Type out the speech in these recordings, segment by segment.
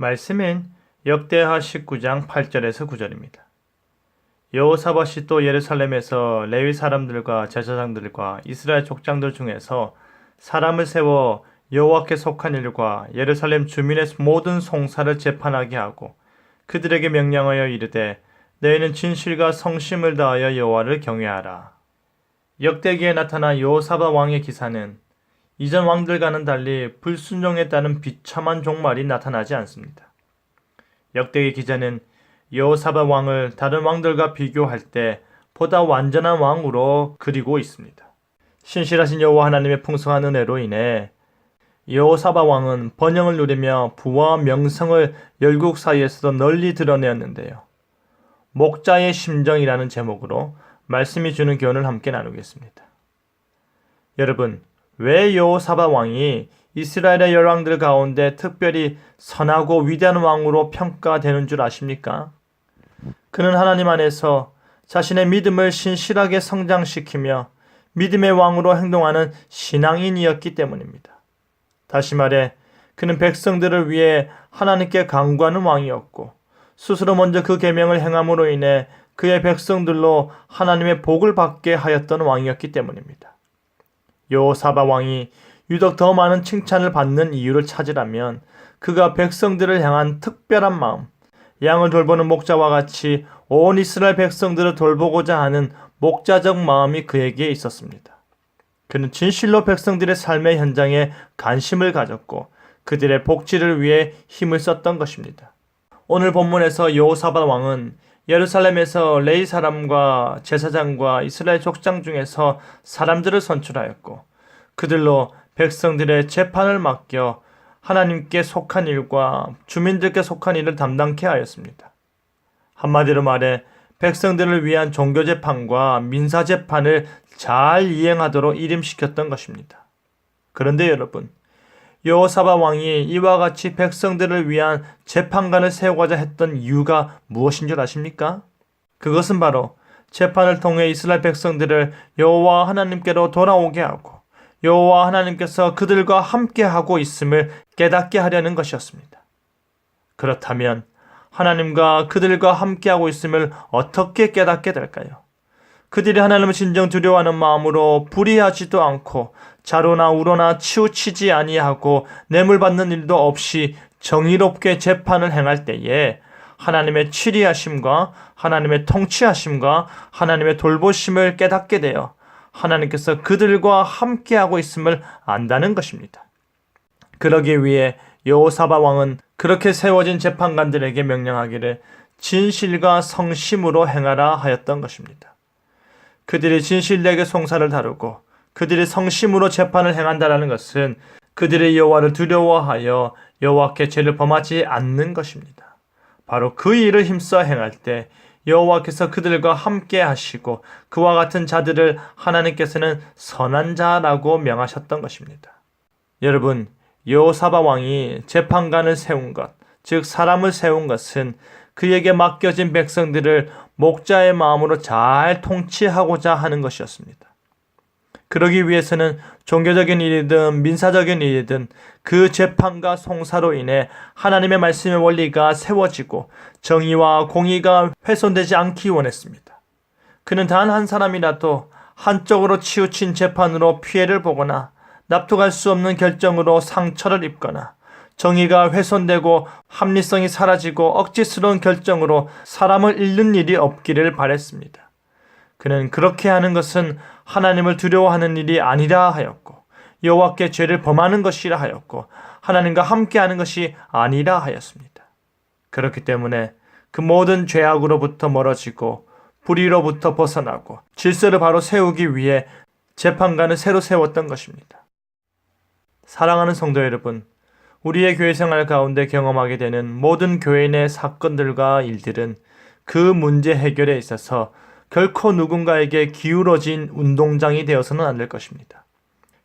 말씀은 역대하 19장 8절에서 9절입니다. 여호사밧이 또 예루살렘에서 레위 사람들과 제사장들과 이스라엘 족장들 중에서 사람을 세워 여호와께 속한 일과 예루살렘 주민의 모든 송사를 재판하게 하고 그들에게 명령하여 이르되 너희는 진실과 성심을 다하여 여호와를 경외하라. 역대기에 나타난 여호사밧 왕의 기사는 이전 왕들과는 달리 불순종에 따른 비참한 종말이 나타나지 않습니다. 역대기 기자는 여호사밧 왕을 다른 왕들과 비교할 때 보다 완전한 왕으로 그리고 있습니다. 신실하신 여호와 하나님의 풍성한 은혜로 인해 여호사밧 왕은 번영을 누리며 부와 명성을 열국 사이에서도 널리 드러내었는데요. 목자의 심정이라는 제목으로 말씀이 주는 교훈을 함께 나누겠습니다. 여러분, 왜 여호사밧 왕이 이스라엘의 열왕들 가운데 특별히 선하고 위대한 왕으로 평가되는 줄 아십니까? 그는 하나님 안에서 자신의 믿음을 신실하게 성장시키며 믿음의 왕으로 행동하는 신앙인이었기 때문입니다. 다시 말해 그는 백성들을 위해 하나님께 간구하는 왕이었고 스스로 먼저 그 계명을 행함으로 인해 그의 백성들로 하나님의 복을 받게 하였던 왕이었기 때문입니다. 여호사밧 왕이 유독 더 많은 칭찬을 받는 이유를 찾으라면 그가 백성들을 향한 특별한 마음, 양을 돌보는 목자와 같이 온 이스라엘 백성들을 돌보고자 하는 목자적 마음이 그에게 있었습니다. 그는 진실로 백성들의 삶의 현장에 관심을 가졌고 그들의 복지를 위해 힘을 썼던 것입니다. 오늘 본문에서 여호사밧 왕은 예루살렘에서 레위 사람과 제사장과 이스라엘 족장 중에서 사람들을 선출하였고 그들로 백성들의 재판을 맡겨 하나님께 속한 일과 주민들께 속한 일을 담당케 하였습니다. 한마디로 말해 백성들을 위한 종교재판과 민사재판을 잘 이행하도록 일임시켰던 것입니다. 그런데 여러분, 여호사밧 왕이 이와 같이 백성들을 위한 재판관을 세우고자 했던 이유가 무엇인 줄 아십니까? 그것은 바로 재판을 통해 이스라엘 백성들을 여호와 하나님께로 돌아오게 하고 여호와 하나님께서 그들과 함께하고 있음을 깨닫게 하려는 것이었습니다. 그렇다면 하나님과 그들과 함께하고 있음을 어떻게 깨닫게 될까요? 그들이 하나님을 진정 두려워하는 마음으로 불의하지도 않고 자로나 우로나 치우치지 아니하고 뇌물받는 일도 없이 정의롭게 재판을 행할 때에 하나님의 치리하심과 하나님의 통치하심과 하나님의 돌보심을 깨닫게 되어 하나님께서 그들과 함께하고 있음을 안다는 것입니다. 그러기 위해 여호사밧 왕은 그렇게 세워진 재판관들에게 명령하기를 진실과 성심으로 행하라 하였던 것입니다. 그들이 진실되게 송사를 다루고 그들이 성심으로 재판을 행한다는 것은 그들의 여호와를 두려워하여 여호와께 죄를 범하지 않는 것입니다. 바로 그 일을 힘써 행할 때 여호와께서 그들과 함께 하시고 그와 같은 자들을 하나님께서는 선한 자라고 명하셨던 것입니다. 여러분, 여호사밧 왕이 재판관을 세운 것, 즉 사람을 세운 것은 그에게 맡겨진 백성들을 목자의 마음으로 잘 통치하고자 하는 것이었습니다. 그러기 위해서는 종교적인 일이든 민사적인 일이든 그 재판과 송사로 인해 하나님의 말씀의 원리가 세워지고 정의와 공의가 훼손되지 않기 원했습니다. 그는 단 한 사람이라도 한쪽으로 치우친 재판으로 피해를 보거나 납득할 수 없는 결정으로 상처를 입거나 정의가 훼손되고 합리성이 사라지고 억지스러운 결정으로 사람을 잃는 일이 없기를 바랬습니다. 그는 그렇게 하는 것은 하나님을 두려워하는 일이 아니라 하였고 여호와께 죄를 범하는 것이라 하였고 하나님과 함께하는 것이 아니라 하였습니다. 그렇기 때문에 그 모든 죄악으로부터 멀어지고 불의로부터 벗어나고 질서를 바로 세우기 위해 재판관을 새로 세웠던 것입니다. 사랑하는 성도 여러분, 우리의 교회 생활 가운데 경험하게 되는 모든 교인의 사건들과 일들은 그 문제 해결에 있어서 결코 누군가에게 기울어진 운동장이 되어서는 안 될 것입니다.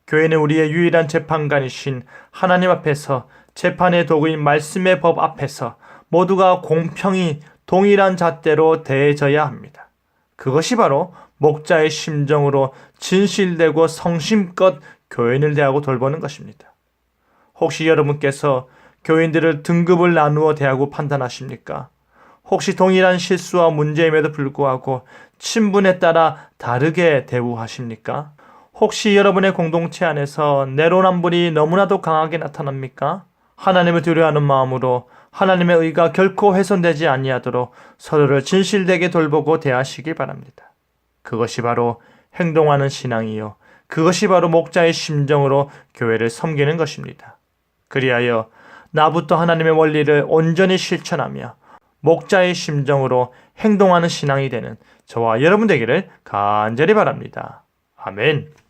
교회는 우리의 유일한 재판관이신 하나님 앞에서 재판의 도구인 말씀의 법 앞에서 모두가 공평히 동일한 잣대로 대해져야 합니다. 그것이 바로 목자의 심정으로 진실되고 성심껏 교인을 대하고 돌보는 것입니다. 혹시 여러분께서 교인들을 등급을 나누어 대하고 판단하십니까? 혹시 동일한 실수와 문제임에도 불구하고 친분에 따라 다르게 대우하십니까? 혹시 여러분의 공동체 안에서 내로남불이 너무나도 강하게 나타납니까? 하나님을 두려워하는 마음으로 하나님의 의가 결코 훼손되지 아니하도록 서로를 진실되게 돌보고 대하시길 바랍니다. 그것이 바로 행동하는 신앙이요. 그것이 바로 목자의 심정으로 교회를 섬기는 것입니다. 그리하여 나부터 하나님의 원리를 온전히 실천하며 목자의 심정으로 행동하는 신앙이 되는 저와 여러분 되기를 간절히 바랍니다. 아멘.